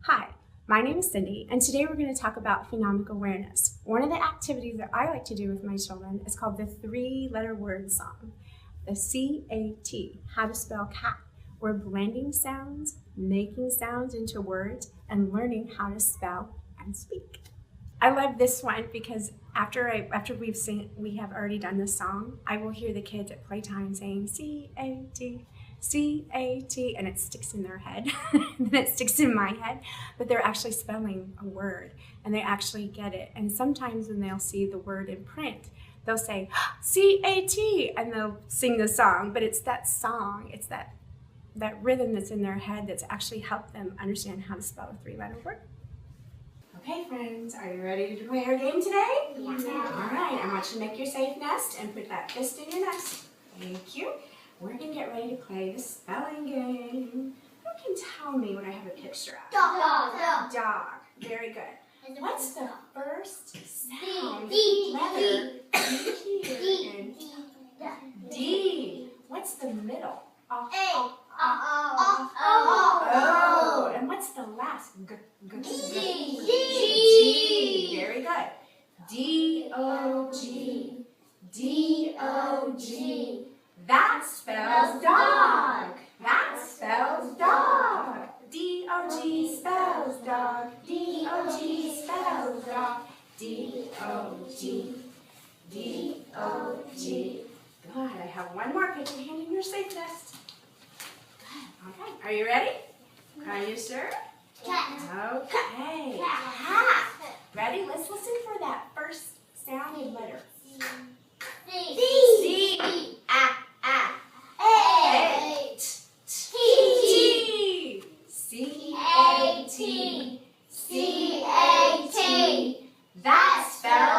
Hi, my name is Cindy, and today we're going to talk about phonic awareness. One of the activities that I like to do with my children is called the three-letter word song. The C-A-T, how to spell cat. We're blending sounds, making sounds into words, and learning how to spell and speak. I love this one because after we have already done this song, I will hear the kids at playtime saying C-A-T, C-A-T, and it sticks in their head, and then it sticks in my head, but they're actually spelling a word, and they actually get it. And sometimes when they'll see the word in print, they'll say C-A-T, and they'll sing the song, but it's that song, it's that rhythm that's in their head that's actually helped them understand how to spell a three-letter word. Okay, friends, are you ready to play our game today? Yeah. All right, I want you to make your safe nest and put that fist in your nest. Thank you. We're going to get ready to play the spelling game. Who can tell me what I have a picture of? Dog. Dog. Very good. What's the first sound letter here in D? What's the middle? O. And what's the last? G. G. Very good. D-O-G. D-O-G. That spells dog. That spells dog. D-O-G spells dog. D-O-G spells dog. D-O-G. D-O-G. Good. I have one more. Put your hand in your safe nest. Good. Okay. Are you ready? Are you sure? Cat. Okay. Cat. Ready? Let's listen for that first sounding letter. C. A. T. C-A-T. C-A-T. That spells